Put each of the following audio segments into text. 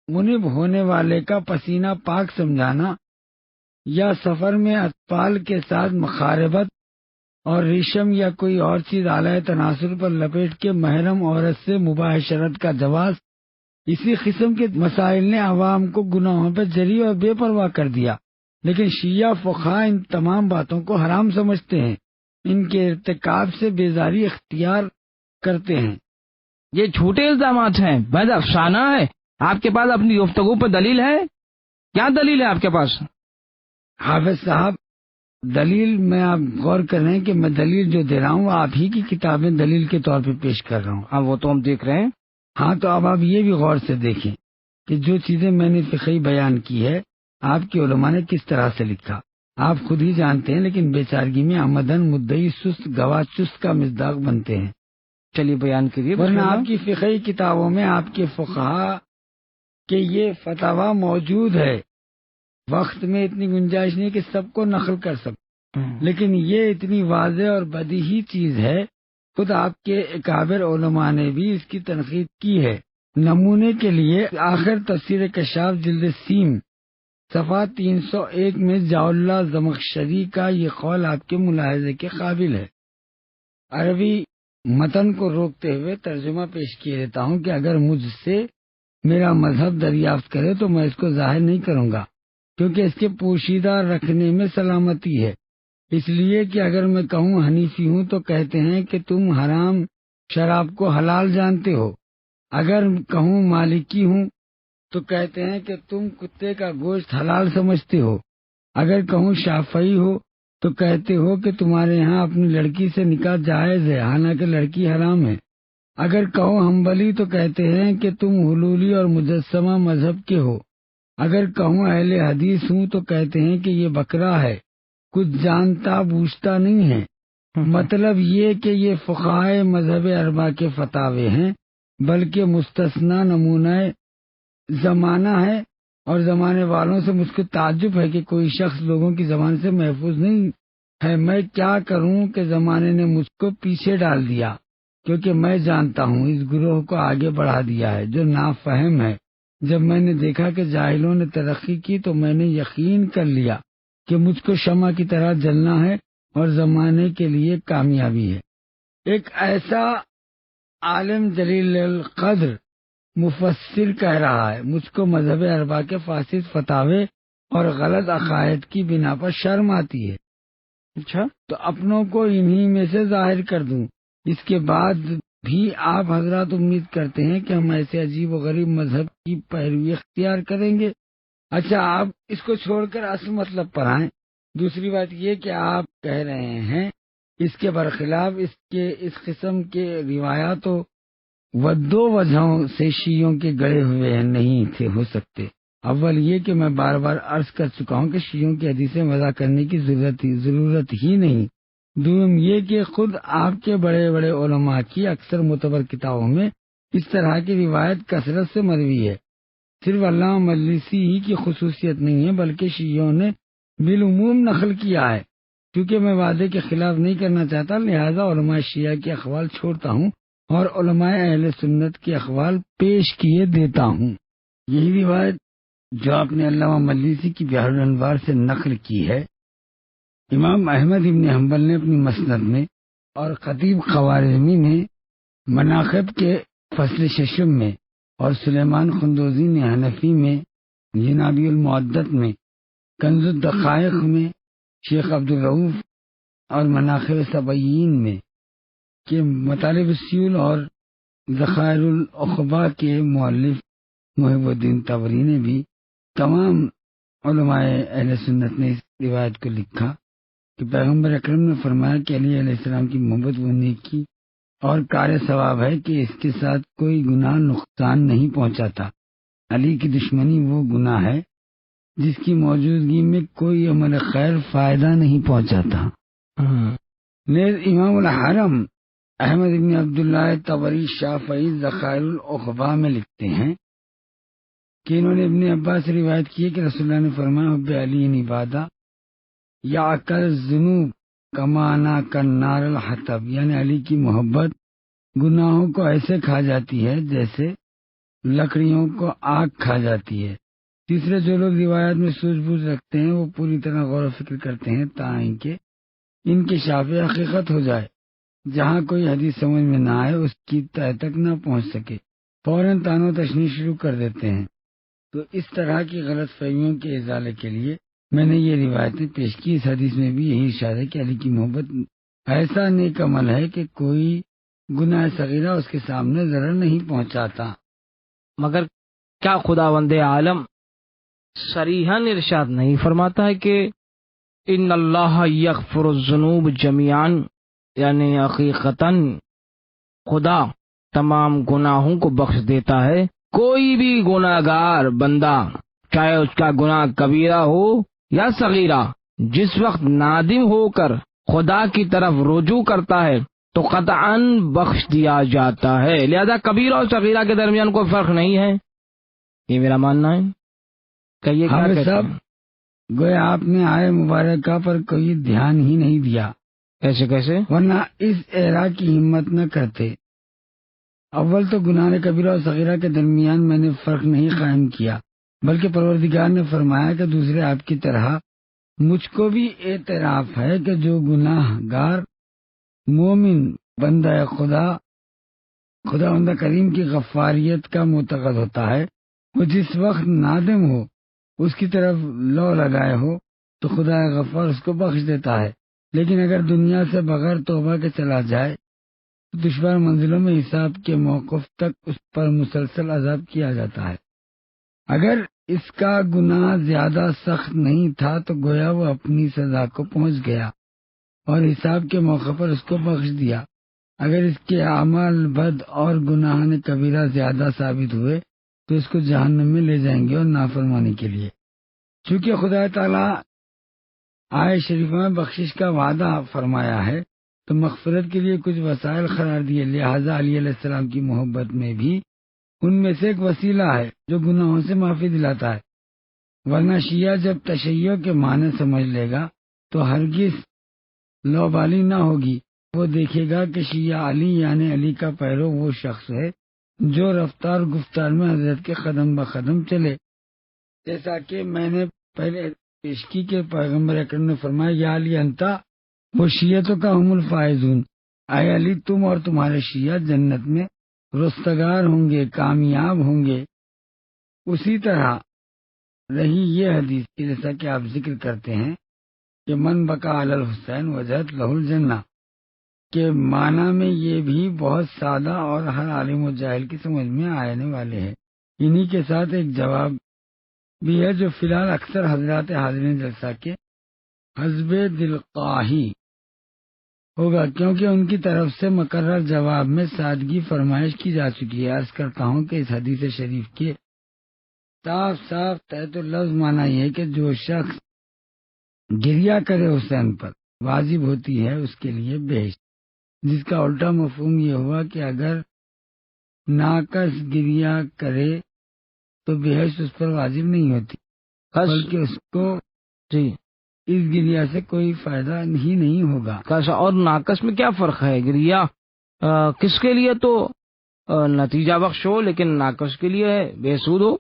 منب ہونے والے کا پسینہ پاک سمجھانا، یا سفر میں اطفال کے ساتھ مخاربت اور ریشم یا کوئی اور چیز اعلی تناسل پر لپیٹ کے محرم عورت سے مباشرت کا جواز، اسی قسم کے مسائل نے عوام کو گناہوں پہ جری اور بے پرواہ کر دیا، لیکن شیعہ فقہا ان تمام باتوں کو حرام سمجھتے ہیں، ان کے ارتکاب سے بیزاری اختیار کرتے ہیں۔ یہ جھوٹے الزامات ہیں، بہت افسانہ ہے۔ آپ کے پاس اپنی گفتگو پر دلیل ہے؟ کیا دلیل ہے آپ کے پاس؟ حافظ صاحب، دلیل میں آپ غور کر رہے ہیں کہ میں دلیل جو دے رہا ہوں وہ آپ ہی کی کتابیں دلیل کے طور پہ پیش کر رہا ہوں۔ ہاں وہ تو ہم دیکھ رہے ہیں۔ ہاں تو اب آپ یہ بھی غور سے دیکھیں کہ جو چیزیں میں نے فقہی بیان کی ہے آپ کے علماء نے کس طرح سے لکھا، آپ خود ہی جانتے ہیں، لیکن بیچارگی میں آمدن مدعی سست گواہ چست کا مصداق بنتے ہیں۔ چلیے بیان کریے۔ ورنہ آپ کی فقہی کتابوں میں آپ کے فقہا کہ یہ فتویٰ موجود ہے، وقت میں اتنی گنجائش نہیں کہ سب کو نقل کر سکو، لیکن یہ اتنی واضح اور بدیہی چیز ہے، خود آپ کے اکابر علماء نے بھی اس کی تنقید کی ہے۔ نمونے کے لیے آخر تفسیر کشاف جلد سیم صفحہ 301 میں ضیاء اللہ زمخشری کا یہ قول آپ کے ملاحظے کے قابل ہے۔ عربی متن کو روکتے ہوئے ترجمہ پیش کیے دیتا ہوں کہ اگر مجھ سے میرا مذہب دریافت کرے تو میں اس کو ظاہر نہیں کروں گا، کیونکہ اس کے پوشیدہ رکھنے میں سلامتی ہے۔ اس لیے کہ اگر میں کہوں حنیفی ہوں تو کہتے ہیں کہ تم حرام شراب کو حلال جانتے ہو، اگر کہوں مالکی ہوں تو کہتے ہیں کہ تم کتے کا گوشت حلال سمجھتے ہو، اگر کہوں شافعی ہو تو کہتے ہو کہ تمہارے یہاں اپنی لڑکی سے نکاح جائز ہے حالانکہ لڑکی حرام ہے، اگر کہو حنبلی تو کہتے ہیں کہ تم حلولی اور مجسمہ مذہب کے ہو، اگر کہوں اہل حدیث ہوں تو کہتے ہیں کہ یہ بکرا ہے، کچھ جانتا بوجھتا نہیں ہے۔ مطلب یہ کہ یہ فقہائے مذہب اربعہ کے فتاوے ہیں، بلکہ مستثنا نمونہ زمانہ ہے، اور زمانے والوں سے مجھ کو تعجب ہے کہ کوئی شخص لوگوں کی زبان سے محفوظ نہیں ہے۔ میں کیا کروں کہ زمانے نے مجھ کو پیچھے ڈال دیا، کیونکہ میں جانتا ہوں اس گروہ کو آگے بڑھا دیا ہے جو نافہم ہے۔ جب میں نے دیکھا کہ جاہلوں نے ترقی کی تو میں نے یقین کر لیا کہ مجھ کو شمع کی طرح جلنا ہے اور زمانے کے لیے کامیابی ہے۔ ایک ایسا عالم جلیل القدر مفسر کہہ رہا ہے، مجھ کو مذہب اربعہ کے فاسد فتاوے اور غلط عقائد کی بنا پر شرم آتی ہے۔ اچھا، تو اپنوں کو انہی میں سے ظاہر کر دوں۔ اس کے بعد بھی آپ حضرات امید کرتے ہیں کہ ہم ایسے عجیب و غریب مذہب کی پیروی اختیار کریں گے۔ اچھا، آپ اس کو چھوڑ کر اصل مطلب پر آئیں۔ دوسری بات یہ کہ آپ کہہ رہے ہیں اس کے برخلاف اس قسم کے روایات و دو وجہوں سے شیعوں کے گڑے ہوئے نہیں تھے ہو سکتے۔ اول یہ کہ میں بار بار عرض کر چکا ہوں کہ شیعوں کی حدیثیں وضع کرنے کی ضرورت ہی نہیں۔ دوم یہ کہ خود آپ کے بڑے بڑے علماء کی اکثر معتبر کتابوں میں اس طرح کی روایت کثرت سے مروی ہے۔ صرف علامہ مجلسی ہی کی خصوصیت نہیں ہے بلکہ شیعوں نے بالعموم نقل کیا ہے۔ کیونکہ میں وعدے کے خلاف نہیں کرنا چاہتا، لہذا علماء شیعہ کے اقوال چھوڑتا ہوں اور علماء اہل سنت کے اقوال پیش کیے دیتا ہوں۔ یہی روایت جو آپ نے علامہ مجلسی کی بحر الانوار سے نقل کی ہے، امام احمد ابن حنبل نے اپنی مسند میں اور خطیب خوارزمی نے مناقب کے فصل ششم میں اور سلیمان خندوزی نے حنفی میں، جنابی المعدت میں، کنز الدقائق میں، شیخ عبدالرؤوف اور مناقب سبعین میں کہ مطالب السیول اور ذخائر العقبہ کے مؤلف محب الدین طبری نے بھی، تمام علماء اہل سنت نے اس روایت کو لکھا کہ پیغمبر اکرم نے فرمایا کہ علی علیہ السلام کی محبت وہ نیکی اور کار ثواب ہے کہ اس کے ساتھ کوئی گناہ نقصان نہیں پہنچاتا۔ علی کی دشمنی وہ گناہ ہے جس کی موجودگی میں کوئی عمل خیر فائدہ نہیں پہنچاتا۔ نیز امام الحرم احمد بن عبداللہ طبری شافعی ذخائر العقبہ میں لکھتے ہیں کہ انہوں نے ابن عباس سے روایت کی ہے کہ رسول اللہ نے فرمایا حب علی عبادہ یا کر ذنوب کمانا کنار الحطب، یعنی علی کی محبت گناہوں کو ایسے کھا جاتی ہے جیسے لکڑیوں کو آگ کھا جاتی ہے۔ تیسرے، جو لوگ روایات میں سوجھ بوجھ رکھتے ہیں وہ پوری طرح غور و فکر کرتے ہیں تاکہ ان کے شافع حقیقت ہو جائے۔ جہاں کوئی حدیث سمجھ میں نہ آئے، اس کی تہ تک نہ پہنچ سکے، فوراً طعن و تشنیع شروع کر دیتے ہیں۔ تو اس طرح کی غلط فہمیوں کے ازالے کے لیے میں نے یہ روایتیں پیش کی۔ اس حدیث میں بھی یہی ارشاد ہے کہ علی کی محبت ایسا نیک عمل ہے کہ کوئی گناہ صغیرہ اس کے سامنے ضرر نہیں پہنچاتا۔ مگر کیا خداوند عالم صریحاً ارشاد نہیں فرماتا ہے کہ ان اللہ یغفر الذنوب جمیعاً، یعنی حقیقتاً خدا تمام گناہوں کو بخش دیتا ہے؟ کوئی بھی گناہ گار بندہ، چاہے اس کا گناہ کبیرہ ہو یا صغیرہ، جس وقت نادم ہو کر خدا کی طرف رجوع کرتا ہے تو قطعاً بخش دیا جاتا ہے۔ لہذا کبیرہ اور صغیرہ کے درمیان کوئی فرق نہیں ہے، یہ میرا ماننا ہے۔ کہیے کیا کہتے صاحب، ہیں؟ گویا آپ نے آئے مبارکہ پر کوئی دھیان ہی نہیں دیا، کیسے؟ ورنہ اس اعراء کی ہمت نہ کرتے۔ اول تو گناہ کبیرہ اور صغیرہ کے درمیان میں نے فرق نہیں قائم کیا، بلکہ پروردگار نے فرمایا کہ دوسرے آپ کی طرح مجھ کو بھی اعتراف ہے کہ جو گناہ گار مومن بندہ خدا کریم کی غفاریت کا معتقد ہوتا ہے، وہ جس وقت نادم ہو، اس کی طرف لو لگائے ہو، تو خدا غفار اس کو بخش دیتا ہے۔ لیکن اگر دنیا سے بغیر توبہ کے چلا جائے تو دشوار منزلوں میں حساب کے موقف تک اس پر مسلسل عذاب کیا جاتا ہے۔ اگر اس کا گناہ زیادہ سخت نہیں تھا تو گویا وہ اپنی سزا کو پہنچ گیا اور حساب کے موقع پر اس کو بخش دیا۔ اگر اس کے اعمال بد اور گناہ کبیرہ زیادہ ثابت ہوئے تو اس کو جہنم میں لے جائیں گے اور نافرمانی کے لیے۔ چونکہ خدا تعالیٰ آئے شریفہ میں بخشش کا وعدہ فرمایا ہے تو مغفرت کے لیے کچھ وسائل قرار دیے، لہذا علی علیہ السلام کی محبت میں بھی ان میں سے ایک وسیلہ ہے جو گناہوں سے معافی دلاتا ہے۔ ورنہ شیعہ جب تشیع کے معنی سمجھ لے گا تو ہرگز لوبالی نہ ہوگی۔ وہ دیکھے گا کہ شیعہ علی یعنی علی کا پیرو وہ شخص ہے جو رفتار گفتار میں حضرت کے قدم بقدم چلے، جیسا کہ میں نے پہلے پیش کی کہ پیغمبر اکرم نے فرمایا یا علی انتا وہ شیعتوں کا ہم الفائزون، اے علی تم اور تمہارے شیعہ جنت میں رستگار ہوں گے، کامیاب ہوں گے۔ اسی طرح رہی یہ حدیث کی جیسا کہ آپ ذکر کرتے ہیں کہ من بقا علی الحسین وجہت لہ الجنہ کے معنی میں یہ بھی بہت سادہ اور ہر عالم و جاہل کی سمجھ میں آنے والے ہیں۔ انہی کے ساتھ ایک جواب بھی ہے جو فی الحال اکثر حضرات حاضرین جلسہ کے حسب دلخواہی ہوگا، کیونکہ ان کی طرف سے مقرر جواب میں سادگی فرمائش کی جا چکی ہے۔ عرض کرتا ہوں کہ اس حدیث شریف کے صاف صاف تحت اللفظ معنی یہ ہے کہ جو شخص گریہ کرے حسین پر واجب ہوتی ہے اس کے لیے بہشت، جس کا الٹا مفہوم یہ ہوا کہ اگر ناقص گریہ کرے تو بہشت اس پر واجب نہیں ہوتی، بلکہ اس کو اس گریہ سے کوئی فائدہ ہی نہیں ہوگا۔ اور ناقص میں کیا فرق ہے؟ گریہ کس کے لیے تو نتیجہ بخش ہو، لیکن ناقص کے لیے بے سود ہو،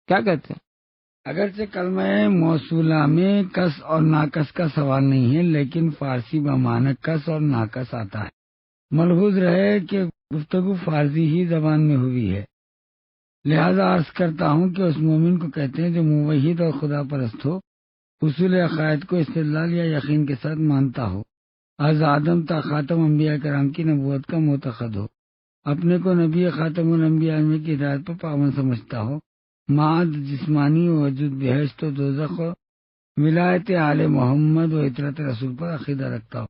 کیا کہتے ہیں؟ اگرچہ کلمہ موصولہ میں کس اور ناقص کا سوال نہیں ہے، لیکن فارسی بمعنی کس اور ناقص آتا ہے۔ ملحوظ رہے کہ گفتگو فارسی ہی زبان میں ہوئی ہے، لہذا عرض کرتا ہوں کہ اس مومن کو کہتے ہیں جو موحد اور خدا پرست ہو، اصول عقائد کو استدلال یا یقین کے ساتھ مانتا ہو، از آدم تا خاتم انبیاء کرام کی نبوت کا معتقد ہو، اپنے کو نبی خاتم الانبیاء میں کی ہدایت پر پابند سمجھتا ہو، معاد جسمانی وجود بہشت و دوزخ و ولایت آل محمد و اطاعت رسول پر عقیدہ رکھتا ہو،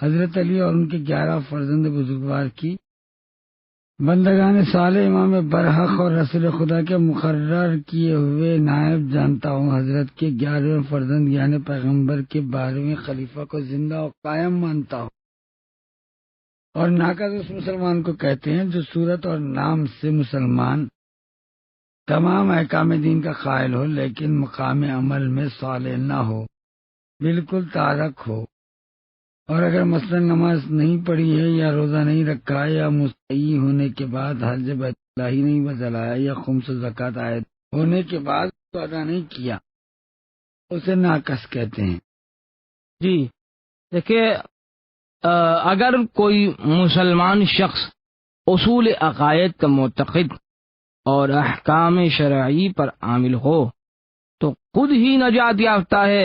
حضرت علی اور ان کے 11 فرزند بزرگوار کی بندگان صالح امام برحق اور رسول خدا کے مقرر کیے ہوئے نائب جانتا ہوں، حضرت کے 11 فرزند یعنی پیغمبر کے 12ویں خلیفہ کو زندہ و قائم مانتا ہوں، اور ناقص اس مسلمان کو کہتے ہیں جو صورت اور نام سے مسلمان تمام احکام دین کا قائل ہو لیکن مقام عمل میں صالح نہ ہو، بالکل تارک ہو، اور اگر مثلا نماز نہیں پڑھی ہے یا روزہ نہیں رکھا ہے یا مستحی ہونے کے بعد حج بیت ہی نہیں بچلایا یا خمس و زکوٰۃ عائد ہونے کے بعد تو ادا نہیں کیا، اسے ناقص کہتے ہیں۔ جی دیکھیے، اگر کوئی مسلمان شخص اصول عقائد کا معتقد اور احکام شرعی پر عامل ہو تو خود ہی نجات یافتہ ہے،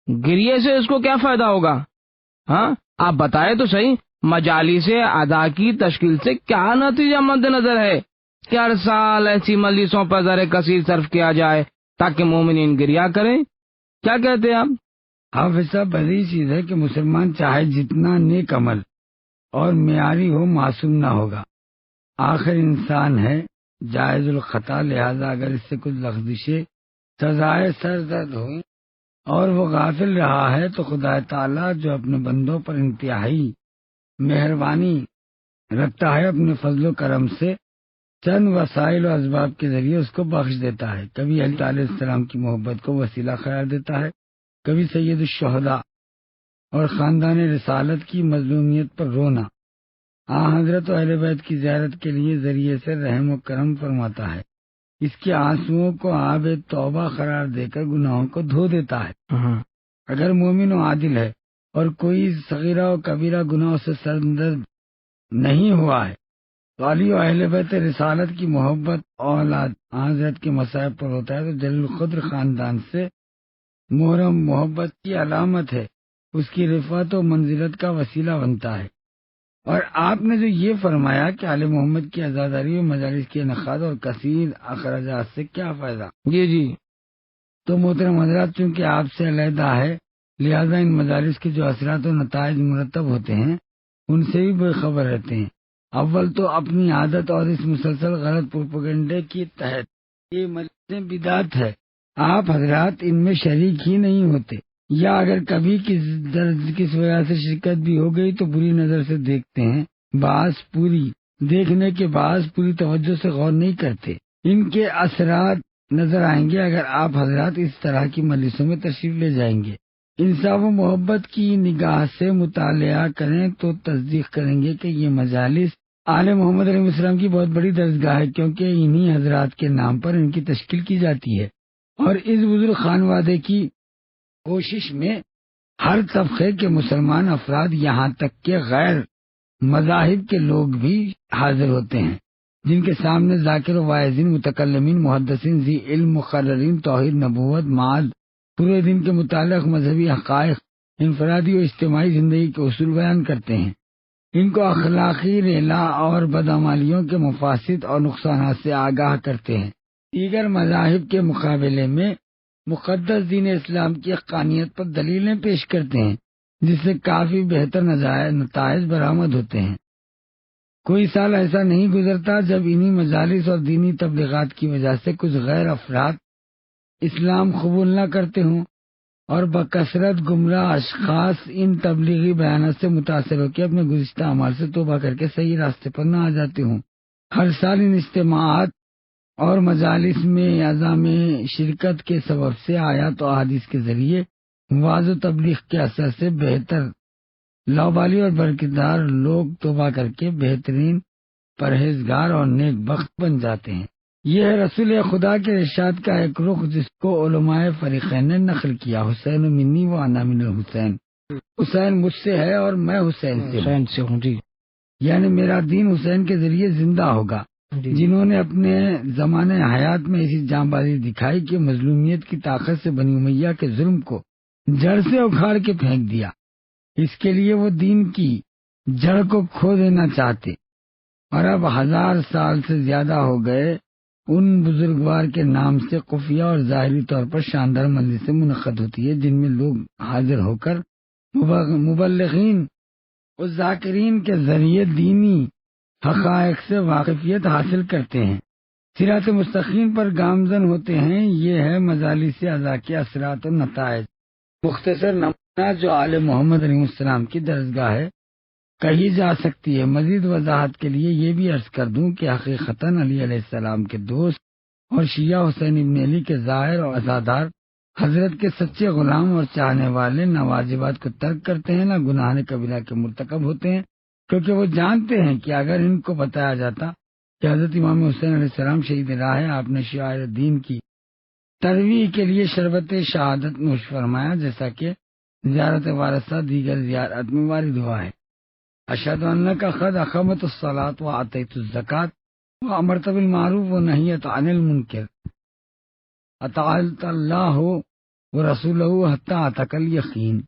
گریے سے اس کو کیا فائدہ ہوگا؟ ہاں آپ بتائے تو صحیح، مجالس ادا کی تشکیل سے کیا نتیجہ مد نظر ہے کہ ہر سال ایسی مجلسوں پر زر کثیر صرف کیا جائے تاکہ مومنین گریا کریں؟ کیا کہتے ہیں آپ؟ حافظ صاحب، بڑی چیز ہے کہ مسلمان چاہے جتنا نیک عمل اور معیاری ہو، معصوم نہ ہوگا، آخر انسان ہے، جائز الخطا، لہذا اگر اس سے کچھ لغزشیں سزائے سر درد ہوئی اور وہ غافل رہا ہے تو خدا تعالیٰ جو اپنے بندوں پر انتہائی مہربانی رکھتا ہے، اپنے فضل و کرم سے چند وسائل و اسباب کے ذریعے اس کو بخش دیتا ہے۔ کبھی حضرت علیہ السلام کی محبت کو وسیلہ قرار دیتا ہے، کبھی سید الشہداء اور خاندان رسالت کی مظلومیت پر رونا، حضرت و اہل بیت کی زیارت کے لیے ذریعے سے رحم و کرم فرماتا ہے، اس کے آنسوؤں کو آب توبہ قرار دے کر گناہوں کو دھو دیتا ہے۔ اگر مومن و عادل ہے اور کوئی صغیرہ و کبیرہ گناہوں سے سرگرم نہیں ہوا ہے تو علی و اہل بیت رسالت کی محبت اولاد حضرت کے مصائب پر ہوتا ہے تو جلیل القدر خاندان سے محرم محبت کی علامت ہے، اس کی رفعت و منزلت کا وسیلہ بنتا ہے۔ اور آپ نے جو یہ فرمایا کہ آل محمد کی عزاداری و مجالس کے انعقاد اور کثیر اخراجات سے کیا فائدہ، جی تو محترم حضرات، چونکہ آپ سے علیحدہ ہے لہذا ان مجالس کے جو اثرات و نتائج مرتب ہوتے ہیں ان سے بھی بے خبر رہتے ہیں۔ اول تو اپنی عادت اور اس مسلسل غلط پروپیگنڈے کی تحت یہ مجلسیں بدعت ہے، آپ حضرات ان میں شریک ہی نہیں ہوتے، یا اگر کبھی کس وجہ سے شرکت بھی ہو گئی تو بری نظر سے دیکھتے ہیں، دیکھنے کے بعد پوری توجہ سے غور نہیں کرتے۔ ان کے اثرات نظر آئیں گے اگر آپ حضرات اس طرح کی مجلسوں میں تشریف لے جائیں گے، انصاف و محبت کی نگاہ سے مطالعہ کریں تو تصدیق کریں گے کہ یہ مجالس آل محمد علیہ السلام کی بہت بڑی درسگاہ ہے، کیونکہ انہی حضرات کے نام پر ان کی تشکیل کی جاتی ہے، اور اس بزرگ خانوادے کی کوشش میں ہر طبقے کے مسلمان افراد یہاں تک کہ غیر مذاہب کے لوگ بھی حاضر ہوتے ہیں، جن کے سامنے ذاکر و واعظین، متکلمین، محدثین، ذی علم، مقررین، توحید، نبوت، معاد، پورے دن کے متعلق مذہبی حقائق، انفرادی و اجتماعی زندگی کے اصول بیان کرتے ہیں، ان کو اخلاقی ریلا اور بدعمالیوں کے مفاسد اور نقصانات سے آگاہ کرتے ہیں، دیگر مذاہب کے مقابلے میں مقدس دین اسلام کی حقانیت پر دلیلیں پیش کرتے ہیں، جس سے کافی بہتر نتائج برآمد ہوتے ہیں۔ کوئی سال ایسا نہیں گزرتا جب انہی مجالس اور دینی تبلیغات کی وجہ سے کچھ غیر افراد اسلام قبول نہ کرتے ہوں اور بکثرت گمراہ اشخاص ان تبلیغی بیانات سے متاثر ہو کے اپنے گزشتہ اعمال سے توبہ کر کے صحیح راستے پر نہ آ جاتے ہوں۔ ہر سال ان اجتماعات اور مجالس میں عزم شرکت کے سبب سے آیات و احادیث کے ذریعے واضح و تبلیغ کے اثر سے بہتر لاوالی اور برکتدار لوگ توبہ کر کے بہترین پرہیزگار اور نیک بخت بن جاتے ہیں۔ یہ ہے رسول خدا کے ارشاد کا ایک رخ جس کو علماء فریقین نے نقل کیا، حسین منی و انا من الحسین، حسین مجھ سے ہے اور میں حسین سے ہوں، جی، یعنی میرا دین حسین کے ذریعے زندہ ہوگا، جنہوں نے اپنے زمانے حیات میں ایسی جاں بازی دکھائی کہ مظلومیت کی طاقت سے بنی امیہ کے ظلم کو جڑ سے اکھاڑ کے پھینک دیا۔ اس کے لیے وہ دین کی جڑ کو کھو دینا چاہتے، اور اب 1000 سال سے زیادہ ہو گئے ان بزرگوار کے نام سے خفیہ اور ظاہری طور پر شاندار مجلسیں منعقد ہوتی ہے، جن میں لوگ حاضر ہو کر مبلغین اور ذاکرین کے ذریعے دینی حقائق سے واقفیت حاصل کرتے ہیں، صراط مستقیم پر گامزن ہوتے ہیں۔ یہ ہے مجالس اعضاء کے اثرات و نتائج۔ مختصر نمونہ جو آل محمد علیہ السلام کی درسگاہ ہے کہی جا سکتی ہے۔ مزید وضاحت کے لیے یہ بھی عرض کر دوں کہ حقیقتاً علی علیہ السلام کے دوست اور شیعہ حسین ابن علی کے ظاہر اور عزادار حضرت کے سچے غلام اور چاہنے والے نہ واجبات کو ترک کرتے ہیں نہ گناہ کبیرہ کے مرتکب ہوتے ہیں، کیونکہ وہ جانتے ہیں کہ اگر ان کو بتایا جاتا کہ حضرت امام حسین علیہ السلام شہید راہ ہے، آپ نے شعائر دین کی ترویج کے لیے شربت شہادت نوش فرمایا، جیسا کہ زیارت وارثہ دیگر زیارت میں وارد ہوا ہے۔ اشہد انک قد اقمت الصلاۃ وآتیت الزکوٰۃ وامرت بالمعروف ونہیت عن المنکر اطاعت اللہ ورسولہ حتی اتاک الیقین،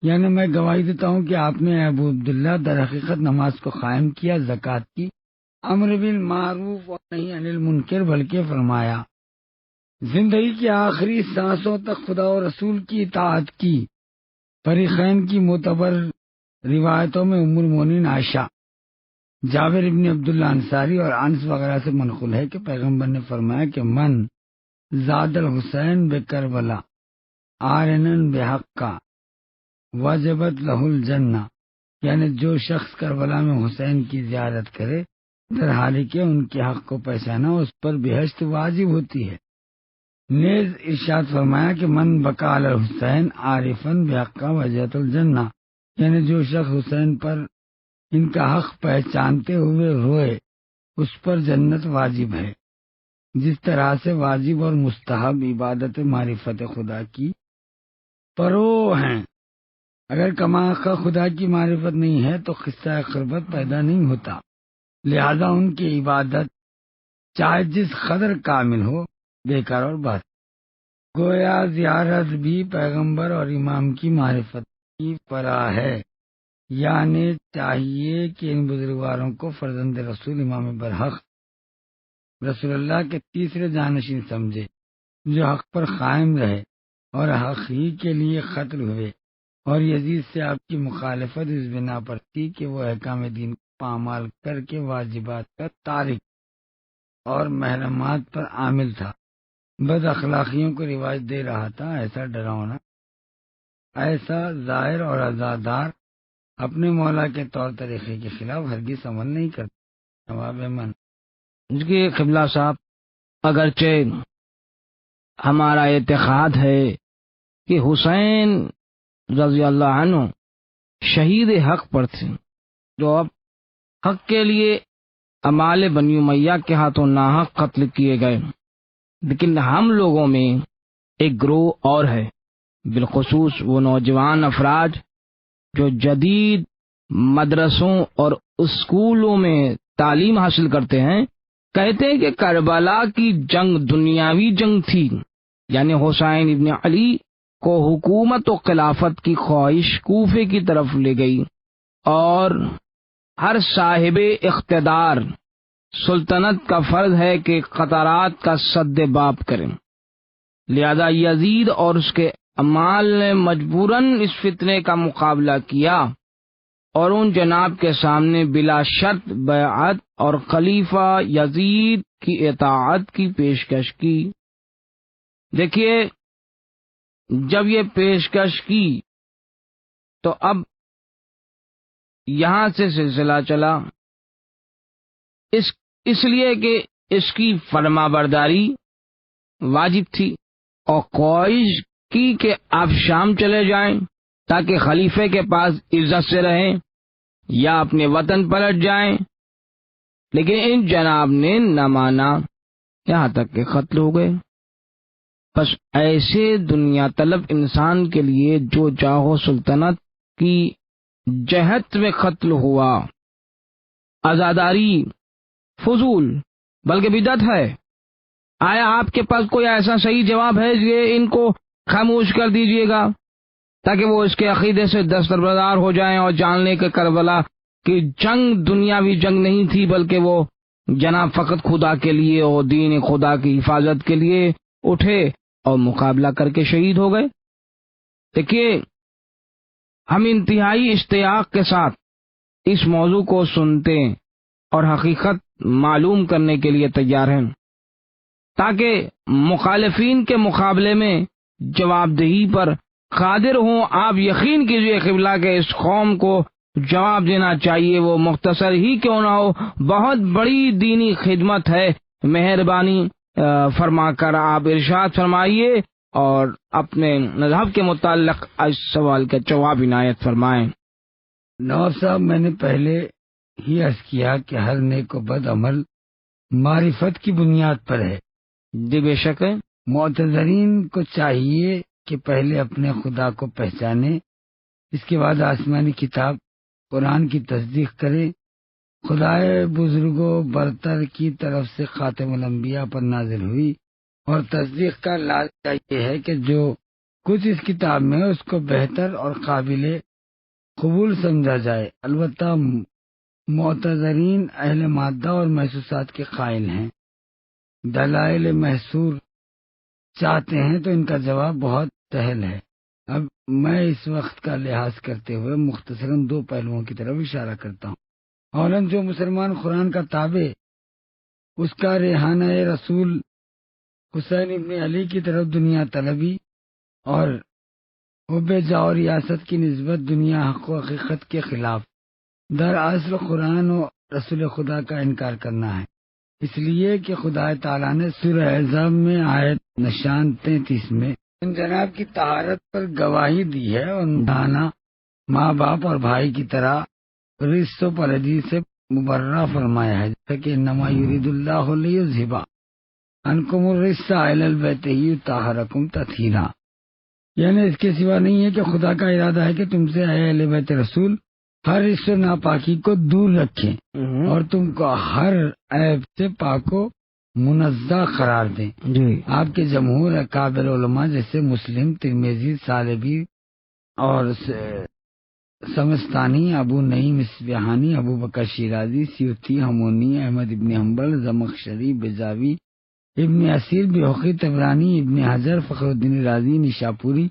یعنی میں گواہی دیتا ہوں کہ آپ نے ابو عبداللہ در حقیقت نماز کو قائم کیا، زکوٰۃ کی، امر بالمعروف اور نہی عن المنکر، بلکہ فرمایا زندگی کی آخری سانسوں تک خدا و رسول کی اطاعت کی۔ فریقین کی معتبر روایتوں میں ام المؤمنین عائشہ، جابر ابن عبداللہ انصاری اور انس وغیرہ سے منقول ہے کہ پیغمبر نے فرمایا کہ من زاد الحسین بکربلا آرنن بحقا وجبت لہ الجنہ، یعنی جو شخص کربلا میں حسین کی زیارت کرے در حالی کہ ان کے حق کو پہچانا، اس پر بہشت واجب ہوتی ہے۔ نیز ارشاد فرمایا کہ من بقا علی الحسین عارفن بحقا وجبت الجنہ، یعنی جو شخص حسین پر ان کا حق پہچانتے ہوئے روئے، اس پر جنت واجب ہے۔ جس طرح سے واجب اور مستحب عبادت معرفت خدا کی پرو ہیں، اگر کما کا خدا کی معرفت نہیں ہے تو قصہ قربت پیدا نہیں ہوتا، لہذا ان کی عبادت چاہے جس قدر کامل ہو بیکار اور بات۔ گویا زیارت بھی پیغمبر اور امام کی معرفت کی پرا ہے، یعنی چاہیے کہ ان بزرگواروں کو فرزند رسول امام برحق رسول اللہ کے تیسرے جانشین سمجھے، جو حق پر قائم رہے اور حق ہی کے لیے قتل ہوئے، اور یزید سے آپ کی مخالفت اس بنا پر تھی کہ وہ احکام دین کو پامال کر کے واجبات کا تارک اور محرمات پر عامل تھا، بد اخلاقیوں کو رواج دے رہا تھا۔ ایسا ڈراؤنا، ایسا ظاہر اور عزادار اپنے مولا کے طور طریقے کے خلاف ہرگز عمل نہیں کرتا۔ جواب من جی قبلہ صاحب، اگرچہ ہمارا اعتقاد ہے کہ حسین رضی اللہ عنہ شہید حق پر تھے، جو اب حق کے لیے امال بنی امیہ کے ہاتھوں ناحق قتل کیے گئے، لیکن ہم لوگوں میں ایک گروہ اور ہے، بالخصوص وہ نوجوان افراد جو جدید مدرسوں اور اسکولوں میں تعلیم حاصل کرتے ہیں، کہتے ہیں کہ کربلا کی جنگ دنیاوی جنگ تھی، یعنی حسین ابن علی کو حکومت و خلافت کی خواہش کوفے کی طرف لے گئی، اور ہر صاحب اقتدار سلطنت کا فرض ہے کہ قطرات کا سد باب کریں، لہذا یزید اور اس کے امال نے مجبوراً اس فتنے کا مقابلہ کیا اور ان جناب کے سامنے بلا شرط بیعت اور خلیفہ یزید کی اطاعت کی پیشکش کی۔ دیکھیے، جب یہ پیشکش کی تو اب یہاں سے سلسلہ چلا، اس لیے کہ اس کی فرما برداری واجب تھی، اور خواہش کی کہ آپ شام چلے جائیں تاکہ خلیفے کے پاس عزت سے رہیں یا اپنے وطن پلٹ جائیں، لیکن ان جناب نے نہ مانا، یہاں تک کہ قتل ہو گئے۔ بس ایسے دنیا طلب انسان کے لیے جو جاہو سلطنت کی جہت میں قتل ہوا، عزاداری فضول بلکہ بدعت ہے۔ آیا آپ کے پاس کوئی ایسا صحیح جواب ہے؟ یہ ان کو خاموش کر دیجئے گا تاکہ وہ اس کے عقیدے سے دستبردار ہو جائیں اور جان لیں کہ کربلا کی جنگ دنیاوی جنگ نہیں تھی، بلکہ وہ جناب فقط خدا کے لیے اور دین خدا کی حفاظت کے لیے اٹھے اور مقابلہ کر کے شہید ہو گئے۔ دیکھیے، ہم انتہائی اشتیاق کے ساتھ اس موضوع کو سنتے اور حقیقت معلوم کرنے کے لیے تیار ہیں، تاکہ مخالفین کے مقابلے میں جواب دہی پر قادر ہوں۔ آپ یقین کیجئے قبلہ کہ اس قوم کو جواب دینا چاہیے، وہ مختصر ہی کیوں نہ ہو، بہت بڑی دینی خدمت ہے۔ مہربانی فرما کر آپ ارشاد فرمائیے اور اپنے مذہب کے متعلق اس سوال کا جواب عنایت فرمائیں۔ نواب صاحب، میں نے پہلے ہی عرض کیا کہ ہر نیک و بد عمل معرفت کی بنیاد پر ہے۔ جی بے شک ہے۔ معتذرین کو چاہیے کہ پہلے اپنے خدا کو پہچانے، اس کے بعد آسمانی کتاب قرآن کی تصدیق کرے۔ خدائے بزرگوں برتر کی طرف سے خاتم الانبیاء پر نازل ہوئی، اور تصدیق کا لازم یہ ہے کہ جو کچھ اس کتاب میں اس کو بہتر اور قابل قبول سمجھا جائے۔ البتہ معتذرین اہل مادہ اور محسوسات کے قائل ہیں، دلائل محصور چاہتے ہیں تو ان کا جواب بہت سہل ہے۔ اب میں اس وقت کا لحاظ کرتے ہوئے مختصراً دو پہلوؤں کی طرف اشارہ کرتا ہوں۔ اولاً جو مسلمان قرآن کا تابع، اس کا ریحانہ رسول حسین ابن علی کی طرف دنیا طلبی اور حب جاہ و ریاست کی نسبت دنیا حق و حقیقت کے خلاف دراصل قرآن و رسول خدا کا انکار کرنا ہے، اس لیے کہ خدا تعالیٰ نے سورہ احزاب میں آیت نشان 33 میں ان جناب کی طہارت پر گواہی دی ہے، اور دانا ماں باپ اور بھائی کی طرح رزق و پردی سے مبرہ فرمایا ہے، جیسا کہ انما یرید اللہ لیذھب عنکم الرجس اہل البیت یطہرکم تطہیرا، یعنی اس کے سوا نہیں ہے کہ خدا کا ارادہ ہے کہ تم سے اہل بیت رسول ہر رزق و ناپاکی کو دور رکھیں اور تم کو ہر عیب سے پاک و منزہ قرار دیں۔ جی آپ کے جمہور اکابر علماء جیسے مسلم، ترمذی، سالبی اور سمستانی، ابو نعیم اصفہانی، ابو بکر شیرازی، سیوطی، ہمونی، احمد ابن حنبل، زمخشری، بیضاوی، ابن اسیر، بیہقی، طبرانی، ابن حجر، فخر الدین رازی، نشاپوری،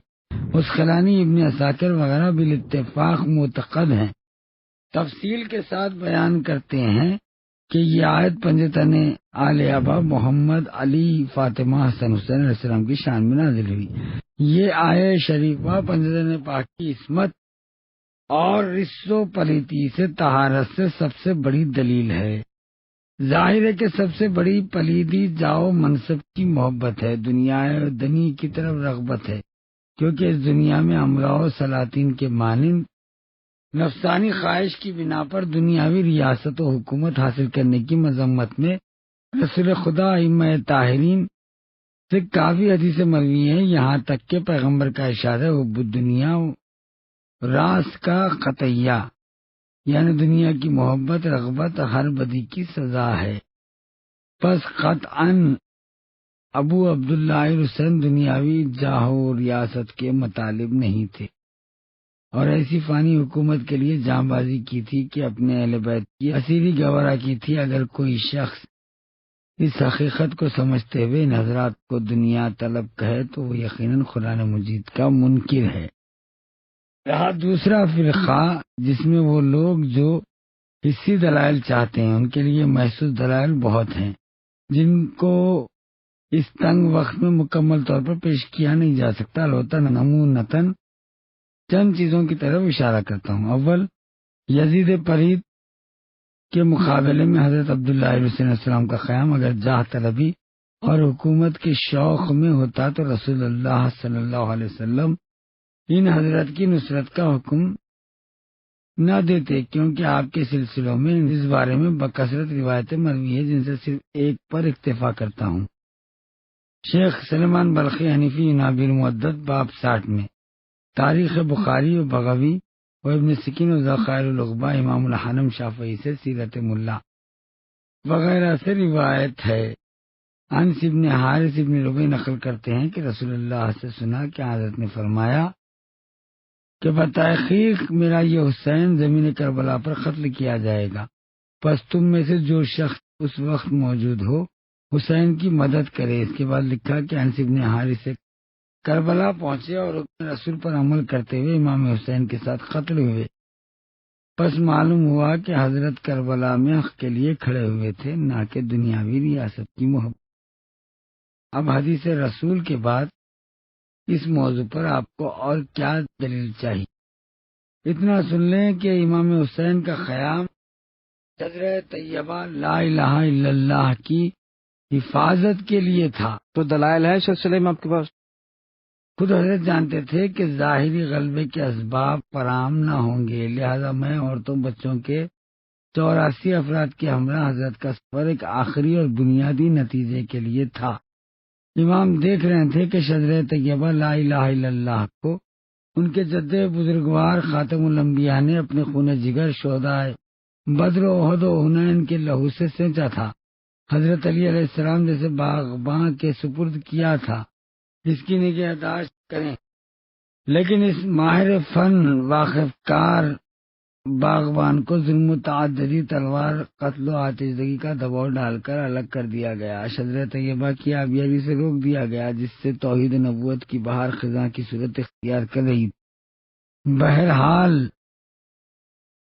اسقلانی، ابن عساکر وغیرہ بالاتفاق معتقد ہیں، تفصیل کے ساتھ بیان کرتے ہیں کہ یہ آیت پنجتن آل ابا محمد علی فاطمہ حسن حسین علیہ السلام کی شان میں نازل ہوئی۔ یہ آیت شریفہ پنجتن پاک کی عصمت اور رزق و پلیتی سے طہارت سے سب سے بڑی دلیل ہے۔ ظاہر ہے کہ سب سے بڑی پلیدی جاؤ منصب کی محبت ہے، دنیا دنی کی طرف رغبت ہے، کیونکہ اس دنیا میں امراء و سلاطین کے مانند نفسانی خواہش کی بنا پر دنیاوی ریاست و حکومت حاصل کرنے کی مذمت میں رسول خدا ائمہ طاہرین سے کافی حدیث مروی ہیں، یہاں تک کہ پیغمبر کا ارشاد ہے حب الدنیا راس کا قطیہ، یعنی دنیا کی محبت رغبت ہر بدی کی سزا ہے۔ پس قطعاً ابو عبداللہ حسین دنیاوی جاہ و ریاست کے مطالب نہیں تھے، اور ایسی فانی حکومت کے لیے جاں بازی کی تھی کہ اپنے اہل بیت کی اسیری گوارا کی تھی۔ اگر کوئی شخص اس حقیقت کو سمجھتے ہوئے ان حضرات کو دنیا طلب کہے تو وہ یقیناً قرآن مجید کا منکر ہے۔ رہا دوسرا فرقہ جس میں وہ لوگ جو حصی دلائل چاہتے ہیں، ان کے لیے محسوس دلائل بہت ہیں جن کو اس تنگ وقت میں مکمل طور پر پیش کیا نہیں جا سکتا، البتہ نمونتاً چند چیزوں کی طرف اشارہ کرتا ہوں۔ اول، یزید پرید کے مقابلے میں حضرت عبداللہ حسین علیہ السلام کا قیام اگر جاہ طلبی اور حکومت کے شوق میں ہوتا تو رسول اللہ صلی اللہ علیہ وسلم ان حضرت کی نصرت کا حکم نہ دیتے، کیونکہ آپ کے سلسلوں میں اس بارے میں بکثرت روایتیں مروی ہیں جن سے صرف ایک پر اکتفا کرتا ہوں۔ شیخ سلیمان بلخی حنفی ینابی المعدد باب 60 میں، تاریخ بخاری و بغوی و ابن سکین و ذخائر العقبہ امام الحنم شافعی سے سیرت ملا وغیرہ سے روایت ہے۔ انس ابن حارث ابن ربیع نقل کرتے ہیں کہ رسول اللہ سے سنا کہ حضرت نے فرمایا کہ بتحقیق میرا یہ حسین زمین کربلا پر قتل کیا جائے گا، پس تم میں سے جو شخص اس وقت موجود ہو حسین کی مدد کرے۔ اس کے بعد لکھا کہ انس ابن حارث سے کربلا پہنچے اور حکم رسول پر عمل کرتے ہوئے امام حسین کے ساتھ قتل ہوئے، پس معلوم ہوا کہ حضرت کربلا میں حق کے لیے کھڑے ہوئے تھے، نہ کہ دنیاوی ریاست کی محبت۔ اب حدیث رسول کے بعد اس موضوع پر آپ کو اور کیا دلیل چاہیے؟ اتنا سن لیں کہ امام حسین کا قیام شجرہ طیبہ لا الہ الا اللہ کی حفاظت کے لیے تھا۔ تو دلائل ہے سلسلے میں آپ کے پاس؟ خود حضرت جانتے تھے کہ ظاہری غلبے کے اسباب فراہم نہ ہوں گے، لہذا میں عورتوں بچوں کے 84 افراد کے ہمراہ حضرت کا سفر ایک آخری اور بنیادی نتیجے کے لیے تھا۔ امام دیکھ رہے تھے کہ شجرہ طیبہ لا الہ الا اللہ کو ان کے جد بزرگوار خاتم الانبیاء نے اپنے خون جگر شہدائے بدر و احد و حنین کے لہو سے سینچا تھا، حضرت علی علیہ السلام جیسے باغباں کے سپرد کیا تھا، جس کی نگہداشت کریں۔ لیکن اس ماہر فن واقف کار باغبان کو ظلم و تعددی، تلوار، قتل و آتشزدگی کا دباؤ ڈال کر الگ کر دیا گیا، شجرہ طیبہ کی آبیاری سے روک دیا گیا، جس سے توحید نبوت کی بہار خزاں کی صورت اختیار کر رہی۔ بہرحال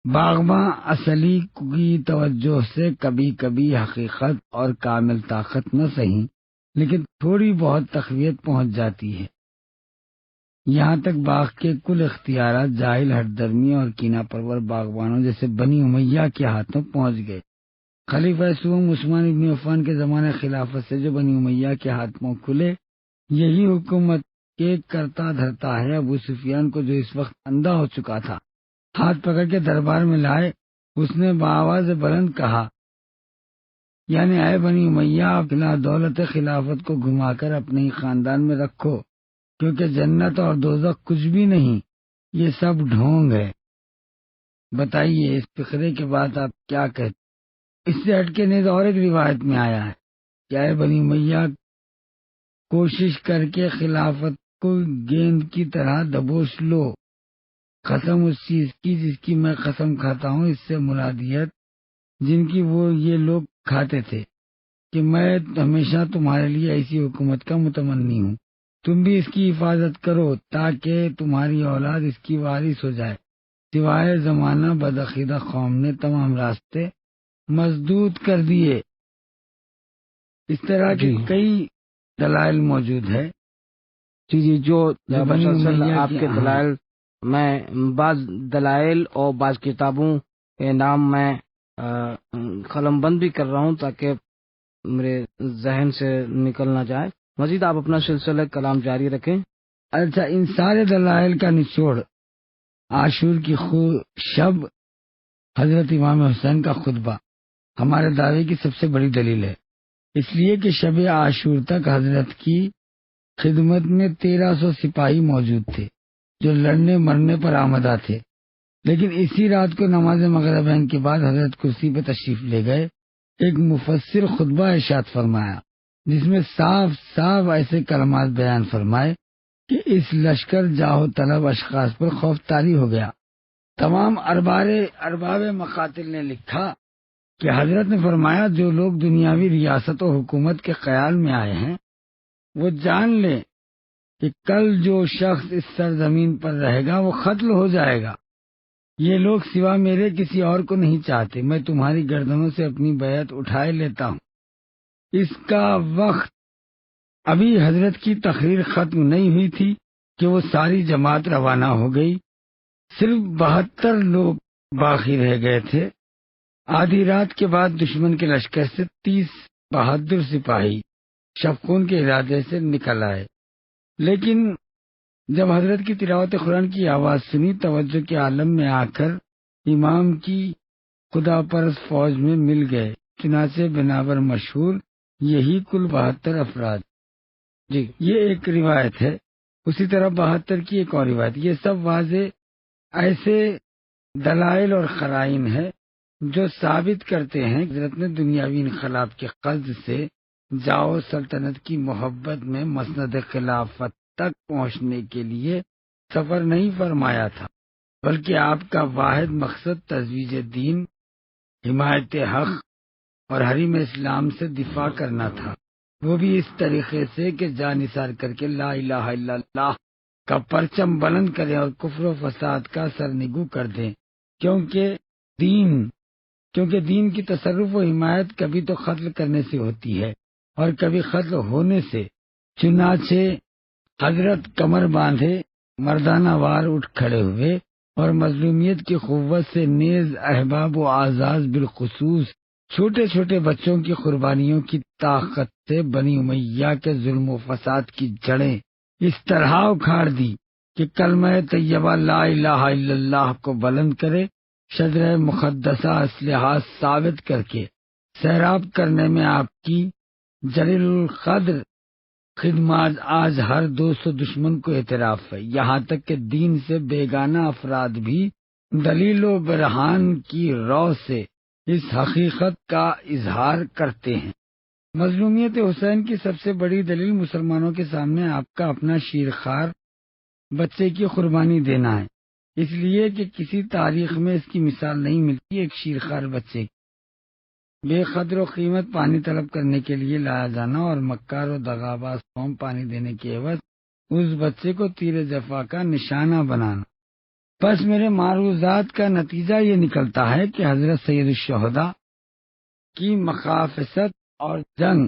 باغباں اصلی کی توجہ سے کبھی کبھی حقیقت اور کامل طاقت نہ سہی لیکن تھوڑی بہت تقویت پہنچ جاتی ہے، یہاں تک باغ کے کل اختیارات جاہل ہٹ درمی اور کینہ پرور باغبانوں جیسے بنی امیہ کے ہاتھوں پہنچ گئے۔ خلیفہ سوم عثمان ابن عفان کے زمانے خلافت سے جو بنی امیہ کے ہاتھوں کھلے، یہی حکومت کے کرتا دھرتا ہے۔ ابو سفیان کو جو اس وقت اندھا ہو چکا تھا، ہاتھ پکڑ کے دربار میں لائے، اس نے بآواز بلند کہا، یعنی اے بنی امیہ، اپنا دولت خلافت کو گھما کر اپنے ہی خاندان میں رکھو، کیونکہ جنت اور دوزخ کچھ بھی نہیں، یہ سب ڈھونگ ہے۔ بتائیے اس فقرے کے بعد آپ کیا کہتے؟ اس سے ہٹ کے نیز اور ایک روایت میں آیا ہے کہ اے بنی امیہ، کوشش کر کے خلافت کو گیند کی طرح دبوچ لو، قسم اس چیز کی جس کی میں قسم کھاتا ہوں، اس سے مرادیت جن کی وہ یہ لوگ کھاتے تھے، کہ میں ہمیشہ تمہارے لیے ایسی حکومت کا متمنی ہوں، تم بھی اس کی حفاظت کرو تاکہ تمہاری اولاد اس کی وارث ہو جائے۔ سوائے زمانہ بدعقیدہ قوم نے تمام راستے مسدود کر دیے۔ اس طرح کے کئی دلائل موجود ہے۔ جی جو بنی امیہ آپ کے دلائل، میں بعض دلائل اور بعض کتابوں کے نام میں قلم بند بھی کر رہا ہوں تاکہ میرے ذہن سے نکل نہ جائے۔ مزید آپ اپنا سلسلہ کلام جاری رکھیں۔ اچھا، ان سارے دلائل کا نچوڑ عاشور کی شب حضرت امام حسین کا خطبہ ہمارے دعوے کی سب سے بڑی دلیل ہے، اس لیے کہ شب عاشور تک حضرت کی خدمت میں 1300 سپاہی موجود تھے جو لڑنے مرنے پر آمدہ تھے، لیکن اسی رات کو نماز مغربین کے بعد حضرت کرسی پہ تشریف لے گئے، ایک مفسر خطبہ ارشاد فرمایا جس میں صاف صاف ایسے کلمات بیان فرمائے کہ اس لشکر جاہو طلب اشخاص پر خوف طاری ہو گیا۔ تمام ارباب مقاتل نے لکھا کہ حضرت نے فرمایا، جو لوگ دنیاوی ریاست و حکومت کے خیال میں آئے ہیں وہ جان لیں کہ کل جو شخص اس سرزمین پر رہے گا وہ قتل ہو جائے گا۔ یہ لوگ سوا میرے کسی اور کو نہیں چاہتے، میں تمہاری گردنوں سے اپنی بیعت اٹھائے لیتا ہوں۔ اس کا وقت ابھی حضرت کی تقریر ختم نہیں ہوئی تھی کہ وہ ساری جماعت روانہ ہو گئی، صرف 72 لوگ باقی رہ گئے تھے۔ آدھی رات کے بعد دشمن کے لشکر سے 30 بہادر سپاہی شبخون کے ارادے سے نکل آئے، لیکن جب حضرت کی تلاوت قرآن کی آواز سنی، توجہ کے عالم میں آ کر امام کی خدا پرست فوج میں مل گئے، چنانچہ بنابر مشہور یہی کل 72 افراد۔ جی یہ ایک روایت ہے، اسی طرح 72 کی ایک اور روایت۔ یہ سب واضح ایسے دلائل اور قرائن ہے جو ثابت کرتے ہیں کہ حضرت نے دنیاوی انقلاب کے قصد سے جاؤ سلطنت کی محبت میں مسند خلافت تک پہنچنے کے لیے سفر نہیں فرمایا تھا، بلکہ آپ کا واحد مقصد تزویج دین، حمایت حق اور حریم اسلام سے دفاع کرنا تھا، وہ بھی اس طریقے سے کہ جان نثار کر کے لا الہ الا اللہ کا پرچم بلند کریں اور کفر و فساد کا سرنگو کر دیں، کیونکہ دین کی تصرف و حمایت کبھی تو قتل کرنے سے ہوتی ہے اور کبھی قتل ہونے سے۔ چنانچہ حضرت کمر باندھے مردانہ وار اٹھ کھڑے ہوئے اور مظلومیت کی قوت سے نیز احباب و اعزاز بالخصوص چھوٹے چھوٹے بچوں کی قربانیوں کی طاقت سے بنی امیہ کے ظلم و فساد کی جڑیں اس طرح اکھاڑ دی کہ کلمہ طیبہ لا الہ الا اللہ کو بلند کرے شجرہ مقدسہ اسلحہ ثابت کر کے سیراب کرنے میں آپ کی جلیل القدر خدمات آج ہر دوست و دشمن کو اعتراف ہے، یہاں تک کہ دین سے بیگانہ افراد بھی دلیل و برہان کی رو سے اس حقیقت کا اظہار کرتے ہیں۔ مظلومیت حسین کی سب سے بڑی دلیل مسلمانوں کے سامنے آپ کا اپنا شیرخوار بچے کی قربانی دینا ہے، اس لیے کہ کسی تاریخ میں اس کی مثال نہیں ملتی۔ ایک شیرخوار بچے کی بے قدر و قیمت پانی طلب کرنے کے لیے لایا جانا اور مکار و دغاباز قوم پانی دینے کے عوض اس بچے کو تیر جفا کا نشانہ بنانا۔ بس میرے معروضات کا نتیجہ یہ نکلتا ہے کہ حضرت سید الشہداء کی مخافست اور جنگ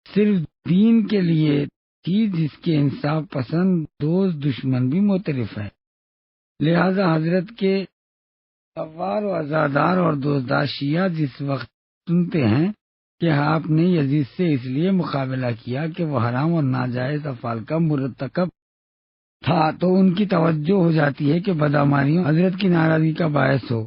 صرف دین کے لیے تھی، جس کے انصاف پسند دوست دشمن بھی معترف ہے۔ لہذا حضرت کے سوار و عزادار اور دوستدار شیعہ جس وقت سنتے ہیں کہ آپ نے یزید سے اس لیے مقابلہ کیا کہ وہ حرام اور ناجائز افعال کا مرتکب تھا، تو ان کی توجہ ہو جاتی ہے کہ بدامانیوں حضرت کی ناراضگی کا باعث ہو،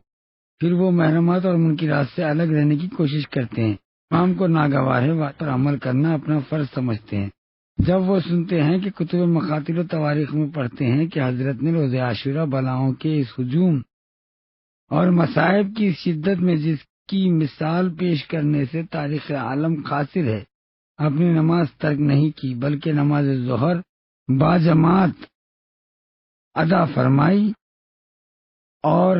پھر وہ محرمات اور منکرات سے الگ رہنے کی کوشش کرتے ہیں، امام کو ناگوار بات پر عمل کرنا اپنا فرض سمجھتے ہیں۔ جب وہ سنتے ہیں کہ کتب مقاتل و تواریخ میں پڑھتے ہیں کہ حضرت نے روز عاشورہ بلاؤں کے اس ہجوم اور مصائب کی شدت میں جس کی مثال پیش کرنے سے تاریخ عالم قاصر ہے، اپنی نماز ترک نہیں کی بلکہ نماز ظہر باجماعت ادا فرمائی اور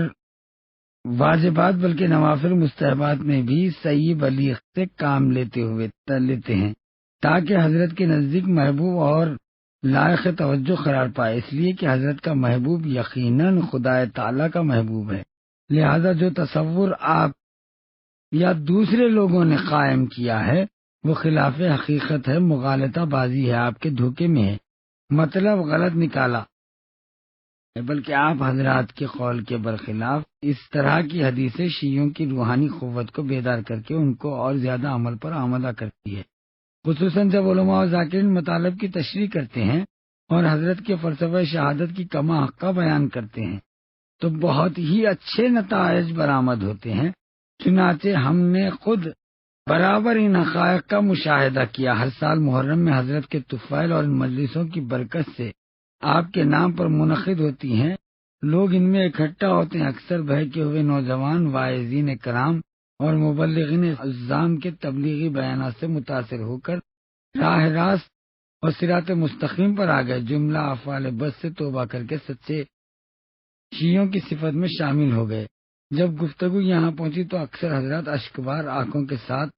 واجبات بلکہ نوافل مستحبات میں بھی صحیح بلیغ سے کام لیتے ہیں تاکہ حضرت کے نزدیک محبوب اور لائق توجہ قرار پائے، اس لیے کہ حضرت کا محبوب یقیناً خدا تعالی کا محبوب ہے۔ لہذا جو تصور آپ یا دوسرے لوگوں نے قائم کیا ہے وہ خلاف حقیقت ہے، مغالطہ بازی ہے، آپ کے دھوکے میں ہے، مطلب غلط نکالا ہے، بلکہ آپ حضرات کے قول کے برخلاف اس طرح کی حدیثیں شیعوں کی روحانی قوت کو بیدار کر کے ان کو اور زیادہ عمل پر آمادہ کرتی ہے، خصوصاً جب علماء و ذاکرین مطالب کی تشریح کرتے ہیں اور حضرت کے فلسفہ شہادت کی کما حقہ بیان کرتے ہیں تو بہت ہی اچھے نتائج برآمد ہوتے ہیں۔ چنانچہ ہم نے خود برابر ان حقائق کا مشاہدہ کیا۔ ہر سال محرم میں حضرت کے طفیل اور ان مجلسوں کی برکت سے آپ کے نام پر منعقد ہوتی ہیں، لوگ ان میں اکٹھا ہوتے ہیں، اکثر بہکے ہوئے نوجوان واعظین کرام اور مبلغین عظام کے تبلیغی بیانات سے متاثر ہو کر راہ راست اور صراط مستقیم پر آ گئے، جملہ افعال بد سے توبہ کر کے سچے شیعوں کی صفت میں شامل ہو گئے۔ جب گفتگو یہاں پہنچی تو اکثر حضرات اشکبار آنکھوں کے ساتھ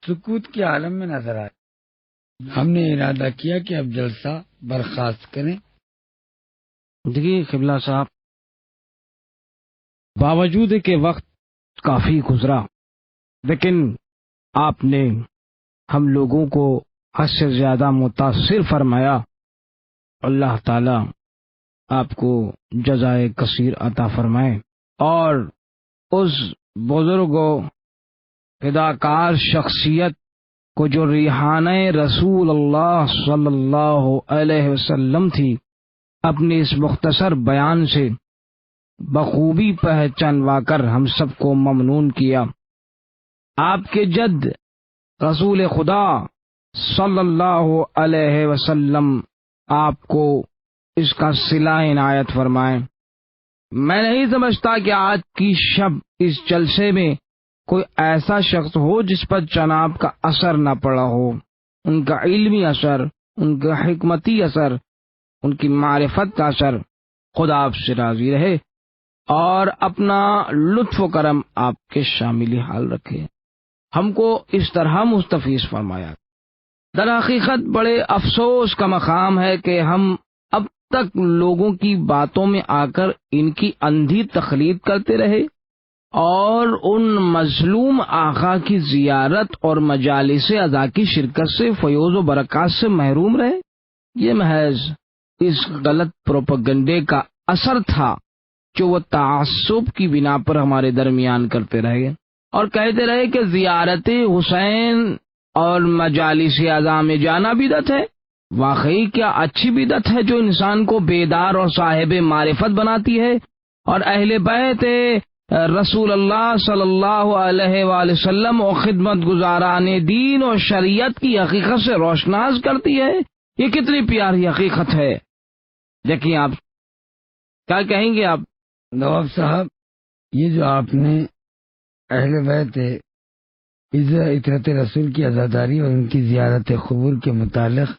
سکوت کے عالم میں نظر آئے۔ ہم نے ارادہ کیا کہ اب جلسہ برخاست کریں۔ دیکھیے قبلہ صاحب، باوجود کہ وقت کافی گزرا لیکن آپ نے ہم لوگوں کو حد سے زیادہ متاثر فرمایا۔ اللہ تعالی آپ کو جزائے کثیر عطا فرمائے اور اس بزرگ و فداکار شخصیت کو جو ریحانہ رسول اللہ صلی اللہ علیہ وسلم تھی، اپنے اس مختصر بیان سے بخوبی پہچانوا کر ہم سب کو ممنون کیا۔ آپ کے جد رسول خدا صلی اللہ علیہ وسلم آپ کو اس کا صلہ عنایت فرمائیں۔ میں نہیں سمجھتا کہ آج کی شب اس جلسے میں کوئی ایسا شخص ہو جس پر جناب کا اثر نہ پڑا ہو، ان کا علمی اثر، ان کا حکمتی اثر، ان کی معرفت کا اثر۔ خدا آپ سے راضی رہے اور اپنا لطف و کرم آپ کے شامل حال رکھے، ہم کو اس طرح مستفیض فرمایا۔ در حقیقت بڑے افسوس کا مقام ہے کہ ہم اب تک لوگوں کی باتوں میں آ کر ان کی اندھی تقلید کرتے رہے اور ان مظلوم آقا کی زیارت اور مجالس اعضاء کی شرکت سے فیوز و برکات سے محروم رہے۔ یہ محض اس غلط پروپیگنڈے کا اثر تھا جو وہ تعصب کی بنا پر ہمارے درمیان کرتے رہے اور کہتے رہے کہ زیارت حسین اور مجالس اعضاء میں جانا بدعت ہے۔ واقعی کیا اچھی بدعت ہے جو انسان کو بیدار اور صاحب معرفت بناتی ہے، اور اہل بیت رسول اللہ صلی اللہ علیہ وآلہ وسلم اور خدمت گزاران دین اور شریعت کی حقیقت سے روشناس کرتی ہے۔ یہ کتنی پیاری حقیقت ہے۔ دیکھیے آپ کیا کہیں گے آپ؟ نواب صاحب، یہ جو آپ نے اہل بیت عطرت رسول کی عزاداری اور ان کی زیارت قبور کے متعلق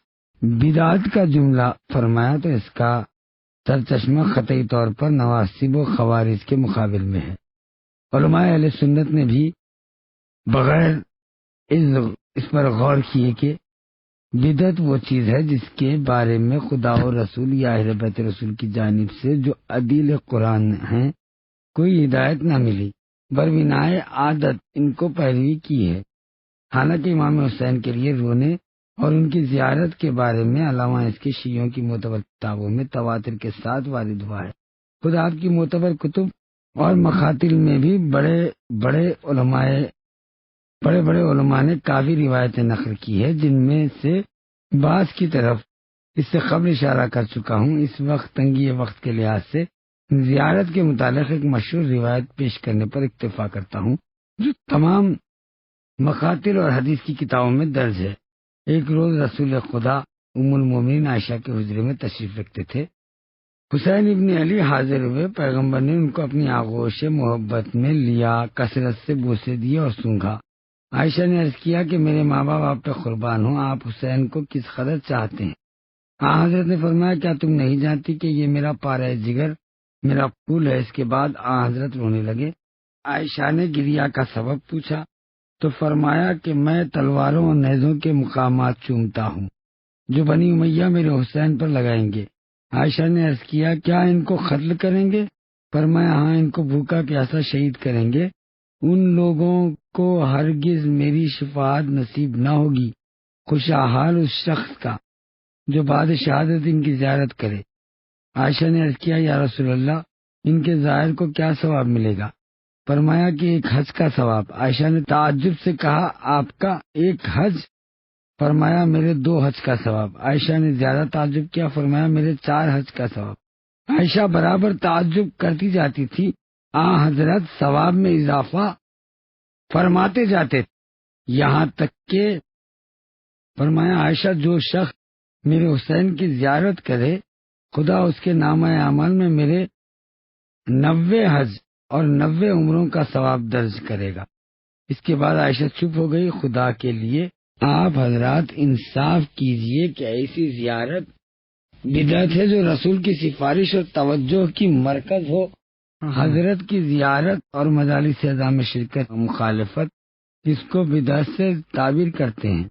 بدعت کا جملہ فرمایا، تو اس کا سرچشمہ قطعی طور پر نواصب و خوارج کے مقابل میں ہے۔ علماء اہل سنت نے بھی بغیر اس پر غور کیے کہ بدعت وہ چیز ہے جس کے بارے میں خدا و رسول یا اہل بیت رسول کی جانب سے جو عدیل قرآن ہیں کوئی ہدایت نہ ملی، بربنائے عادت ان کو پیروی کی ہے۔ حالانکہ امام حسین کے لیے رونے اور ان کی زیارت کے بارے میں علامہ اس کے شیعوں کی معتبر کتابوں میں تواتر کے ساتھ وارد ہوا ہے۔ خود آپ کی معتبر کتب اور مخاطل میں بھی بڑے بڑے علماء نے کافی روایتیں نقل کی ہے، جن میں سے بعض کی طرف اس سے قبل اشارہ کر چکا ہوں۔ اس وقت تنگی وقت کے لحاظ سے زیارت کے متعلق ایک مشہور روایت پیش کرنے پر اکتفا کرتا ہوں جو تمام مخاطل اور حدیث کی کتابوں میں درج ہے۔ ایک روز رسول خدا ام المومنین عائشہ کے حجرے میں تشریف رکھتے تھے۔ حسین ابن علی حاضر ہوئے، پیغمبر نے ان کو اپنی آغوش محبت میں لیا، کثرت سے بوسے دیے اور سونگھا۔ عائشہ نے عرض کیا کہ میرے ماں باپ آپ پہ قربان ہوں، آپ حسین کو کس قدر چاہتے ہیں؟ حضرت نے فرمایا کیا تم نہیں جانتی کہ یہ میرا پارہ جگر، میرا پھول ہے؟ اس کے بعد حضرت رونے لگے۔ عائشہ نے گریا کا سبب پوچھا تو فرمایا کہ میں تلواروں اور نیزوں کے مقامات چومتا ہوں جو بنی امیہ میرے حسین پر لگائیں گے۔ عائشہ نے عرض کیا کیا ان کو قتل کریں گے؟ فرمایا ہاں، ان کو بھوکا پیاسا شہید کریں گے۔ ان لوگوں کو ہرگز میری شفاعت نصیب نہ ہوگی، خوشا حال اس شخص کا جو بعد شہادت ان کی زیارت کرے۔ عائشہ نے عرض کیا یا رسول اللہ، ان کے ظاہر کو کیا ثواب ملے گا؟ فرمایا کہ ایک حج کا ثواب۔ عائشہ نے تعجب سے کہا آپ کا ایک حج؟ فرمایا میرے 2 حج کا ثواب۔ عائشہ نے زیادہ تعجب کیا، فرمایا میرے 4 حج کا ثواب۔ عائشہ برابر تعجب کرتی جاتی تھی، حضرت ثواب میں اضافہ فرماتے جاتے تھے، یہاں تک کہ فرمایا عائشہ جو شخص میرے حسین کی زیارت کرے خدا اس کے نامہ اعمال میں میرے 90 حج اور 90 عمروں کا ثواب درج کرے گا۔ اس کے بعد عائشہ چپ ہو گئی۔ خدا کے لیے آپ حضرات انصاف کیجئے کہ ایسی زیارت بدعت ہے جو رسول کی سفارش اور توجہ کی مرکز ہو۔ حضرت کی زیارت اور مجالس اعظام میں شرکت مخالفت اس کو بدعت سے تعبیر کرتے ہیں۔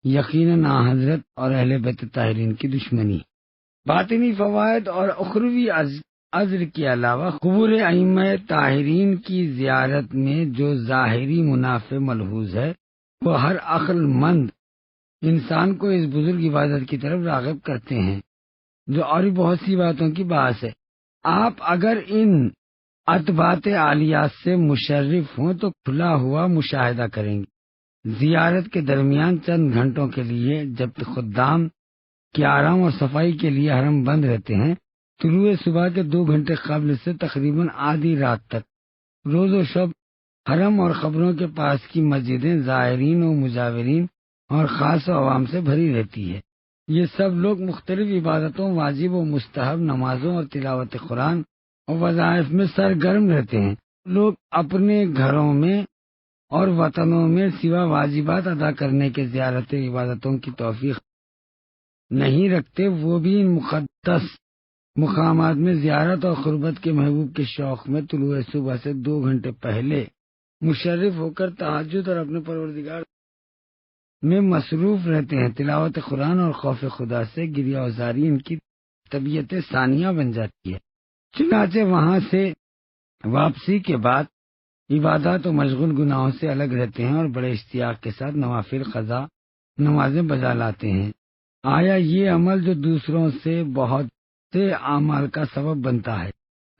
یقیناً حضرت اور اہل بیت طاہرین کی دشمنی، باطنی فوائد اور اخروی عذر کے علاوہ قبور ائمہ طاہرین کی زیارت میں جو ظاہری منافع ملحوظ ہے وہ ہر عقل مند انسان کو اس بزرگ عبادت کی طرف راغب کرتے ہیں جو اور بھی بہت سی باتوں کی باعث ہے۔ آپ اگر ان اتباعات عالیات سے مشرف ہوں تو کھلا ہوا مشاہدہ کریں گے۔ زیارت کے درمیان چند گھنٹوں کے لیے جب خدام کے آرام اور صفائی کے لیے حرم بند رہتے ہیں، طلوع صبح کے 2 گھنٹے قبل سے تقریباً آدھی رات تک روز و شب حرم اور قبروں کے پاس کی مسجدیں زائرین و مجاورین اور خاص و عوام سے بھری رہتی ہے۔ یہ سب لوگ مختلف عبادتوں، واجب و مستحب نمازوں اور تلاوت قرآن اور وظائف میں سرگرم رہتے ہیں۔ لوگ اپنے گھروں میں اور وطنوں میں سوا واجبات ادا کرنے کے زیارت عبادتوں کی توفیق نہیں رکھتے، وہ بھی ان مقدس مقامات میں زیارت اور قربت کے محبوب کے شوق میں طلوع صبح سے 2 گھنٹے پہلے مشرف ہو کر تہجد اور اپنے پروردگار میں مصروف رہتے ہیں۔ تلاوت قرآن اور خوف خدا سے گریہ وزاری ان کی طبیعت ثانیہ بن جاتی ہے۔ چنانچہ وہاں سے واپسی کے بعد عبادات و مشغول گناہوں سے الگ رہتے ہیں اور بڑے اشتیاق کے ساتھ نوافل قضا نمازیں بجا لاتے ہیں۔ آیا یہ عمل جو دوسروں سے بہت سے اعمال کا سبب بنتا ہے،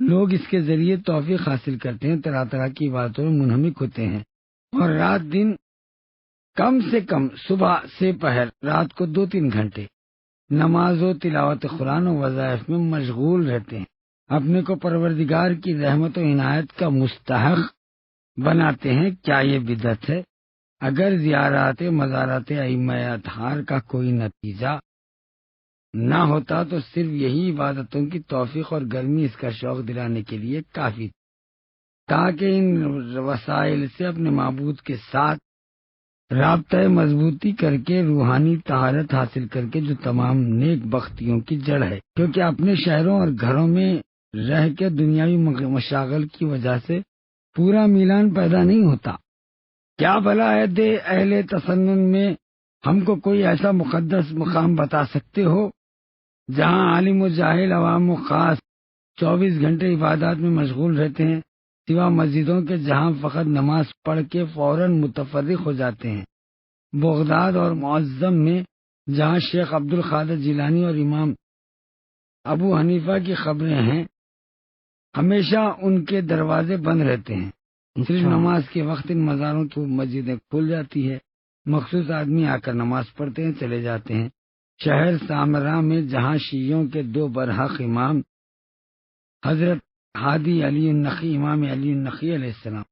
لوگ اس کے ذریعے توفیق حاصل کرتے ہیں، طرح طرح کی باتوں میں منہمک ہوتے ہیں اور رات دن کم سے کم صبح سے پہر رات کو 2-3 گھنٹے نماز و تلاوت قرآن و وظائف میں مشغول رہتے ہیں۔ اپنے کو پروردگار کی رحمت و عنایت کا مستحق بناتے ہیں، کیا یہ بدعت ہے؟ اگر زیارات مزارات ائمہ اطہار کا کوئی نتیجہ نہ ہوتا تو صرف یہی عبادتوں کی توفیق اور گرمی اس کا شوق دلانے کے لیے کافی تھی، تاکہ ان وسائل سے اپنے معبود کے ساتھ رابطہ مضبوطی کر کے روحانی طہارت حاصل کر کے جو تمام نیک بختیوں کی جڑ ہے، کیونکہ اپنے شہروں اور گھروں میں رہ کے دنیاوی مشاغل کی وجہ سے پورا میلان پیدا نہیں ہوتا۔ کیا بھلا عہد اہل تسنن میں ہم کو کوئی ایسا مقدس مقام بتا سکتے ہو جہاں عالم و جاہل عوام و خاص 24 گھنٹے عبادات میں مشغول رہتے ہیں، سوا مسجدوں کے جہاں فقط نماز پڑھ کے فوراً متفرق ہو جاتے ہیں؟ بغداد اور معظم میں جہاں شیخ عبد القادر جیلانی اور امام ابو حنیفہ کی قبریں ہیں، ہمیشہ ان کے دروازے بند رہتے ہیں، صرف نماز کے وقت ان مزاروں کی مسجدیں کھل جاتی ہے، مخصوص آدمی آ کر نماز پڑھتے ہیں، چلے جاتے ہیں۔ شہر سامرا میں جہاں شیعوں کے 2 برحق امام حضرت ہادی علی النقی، امام علی النقی علیہ السلام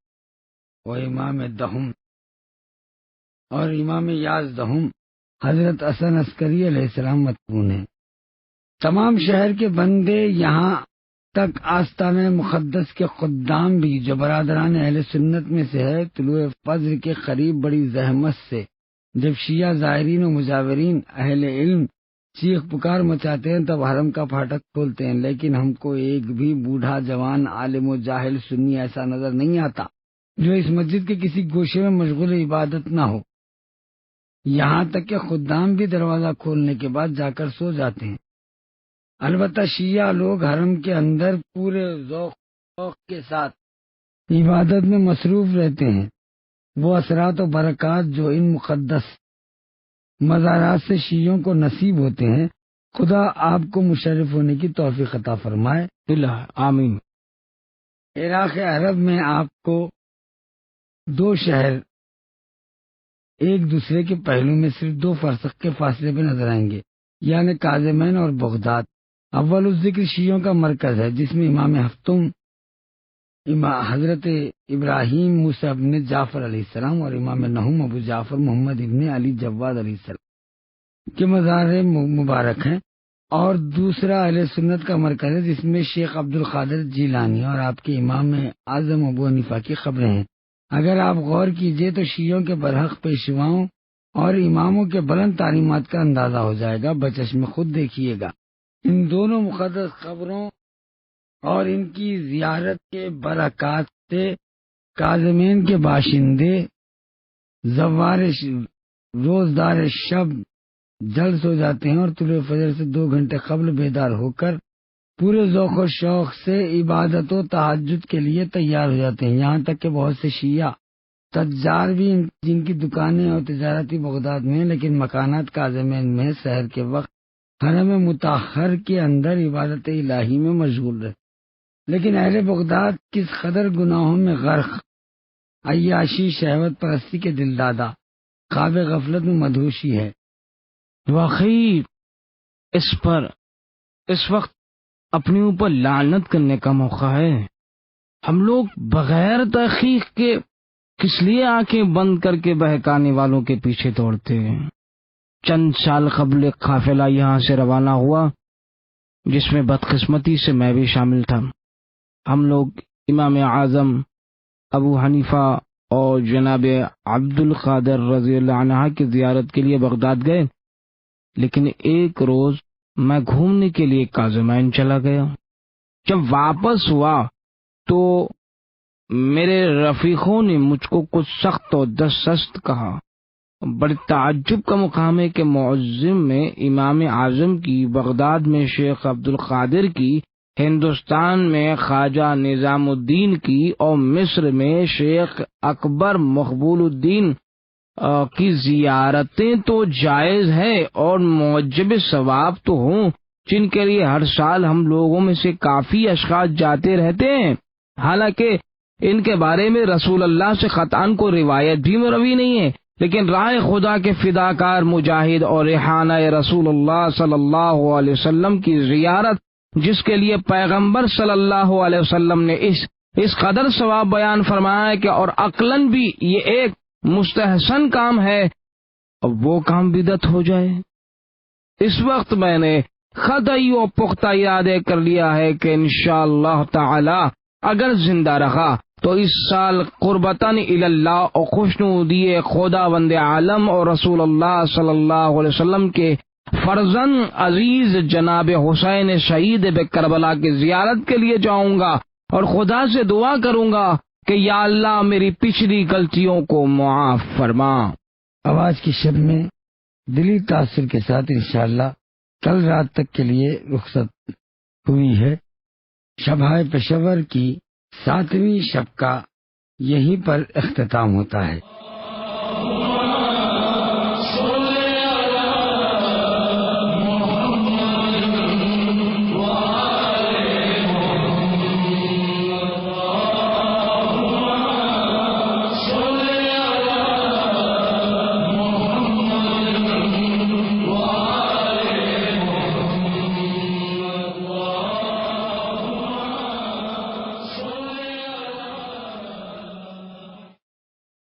اور امام دہم اور امام یازدہم حضرت حسن عسکری علیہ السلام مدفون ہیں، تمام شہر کے بندے یہاں تک آستانہ مقدس کے خدام بھی جو برادران اہل سنت میں سے ہے، طلوع فجر کے قریب بڑی زحمت سے جب شیعہ زائرین و مجاورین اہل علم چیخ پکار مچاتے ہیں تب حرم کا پھاٹک کھولتے ہیں، لیکن ہم کو ایک بھی بوڑھا جوان عالم و جاہل سنی ایسا نظر نہیں آتا جو اس مسجد کے کسی گوشے میں مشغول عبادت نہ ہو، یہاں تک کہ خدام بھی دروازہ کھولنے کے بعد جا کر سو جاتے ہیں۔ البتہ شیعہ لوگ حرم کے اندر پورے ذوق کے ساتھ عبادت میں مصروف رہتے ہیں۔ وہ اثرات و برکات جو ان مقدس مزارات سے شیعوں کو نصیب ہوتے ہیں، خدا آپ کو مشرف ہونے کی توفیق عطا فرمائے، آمین۔ عراق عرب میں آپ کو 2 شہر ایک دوسرے کے پہلو میں صرف 2 فرسخ کے فاصلے پہ نظر آئیں گے، یعنی کاظمین اور بغداد۔ اول الذکر شیعوں کا مرکز ہے، جس میں امام ہفتم حضرت ابراہیم موسیٰ ابن جعفر علیہ السلام اور امام نہم ابو جعفر محمد ابن علی جواد علیہ السلام کے مزار مبارک ہیں، اور دوسرا اہل سنت کا مرکز ہے، جس میں شیخ عبد القادر جیلانی اور آپ کے امام اعظم ابو حنیفہ کی قبریں ہیں۔ اگر آپ غور کیجئے تو شیعوں کے برحق پیشواؤں اور اماموں کے بلند تعلیمات کا اندازہ ہو جائے گا، بچشم خود دیکھیے گا۔ ان دونوں مقدس قبروں اور ان کی زیارت کے برکات سے کاظمین کے باشندے زوار روزدار شب جلد سو جاتے ہیں اور طلوع فجر سے 2 گھنٹے قبل بیدار ہو کر پورے ذوق و شوق سے عبادت و تہجد کے لیے تیار ہو جاتے ہیں۔ یہاں تک کہ بہت سے شیعہ تجار بھی جن کی دکانیں اور تجارتی بغداد میں ہیں، لیکن مکانات کاظمین میں سحر کے وقت حرم مطہر کے اندر عبادت الہی میں مشغول رہے۔ لیکن اہل بغداد کس قدر گناہوں میں غرق، عیاشی، شہوت پرستی کے دل دادا، خواب غفلت میں مدہوشی ہے۔ واقعی اس وقت اپنے اوپر لعنت کرنے کا موقع ہے۔ ہم لوگ بغیر تحقیق کے کس لیے آنکھیں بند کر کے بہکانے والوں کے پیچھے دوڑتے ہیں؟ چند سال قبل ایک قافلہ یہاں سے روانہ ہوا جس میں بدقسمتی سے میں بھی شامل تھا۔ ہم لوگ امام اعظم ابو حنیفہ اور جناب عبد القادر رضی اللہ عنہ کی زیارت کے لیے بغداد گئے، لیکن ایک روز میں گھومنے کے لیے کاظمین چلا گیا۔ جب واپس ہوا تو میرے رفیقوں نے مجھ کو کچھ سخت و دست کہا۔ بڑے تعجب کا مقام ہے کہ معظم میں امام اعظم کی، بغداد میں شیخ عبد القادر کی، ہندوستان میں خواجہ نظام الدین کی اور مصر میں شیخ اکبر مقبول الدین کی زیارتیں تو جائز ہے اور موجب ثواب تو ہوں، جن کے لیے ہر سال ہم لوگوں میں سے کافی اشخاص جاتے رہتے ہیں، حالانکہ ان کے بارے میں رسول اللہ سے قطعاً کو روایت بھی مروی نہیں ہے، لیکن راہ خدا کے فداکار مجاہد اور ریحانہ رسول اللہ صلی اللہ علیہ وسلم کی زیارت جس کے لیے پیغمبر صلی اللہ علیہ وسلم نے اس قدر ثواب بیان فرمایا ہے کہ اور عقلاً بھی یہ ایک مستحسن کام ہے، اور وہ کام بدعت ہو جائے۔ اس وقت میں نے قطعی و پختہ ارادے کر لیا ہے کہ انشاءاللہ تعالی اگر زندہ رہا تو اس سال قربتاً اللہ اور خوشنودی خداوند عالم اور رسول اللہ صلی اللہ علیہ وسلم کے فرزند عزیز جناب حسین شہید کربلا کی زیارت کے لیے جاؤں گا اور خدا سے دعا کروں گا کہ یا اللہ میری پچھلی غلطیوں کو معاف فرما۔ اب آج کی شب میں دلی تاثر کے ساتھ انشاءاللہ کل رات تک کے لیے رخصت ہوئی ہے۔ شبہائے پشاور کی 7ویں شب کا یہیں پر اختتام ہوتا ہے۔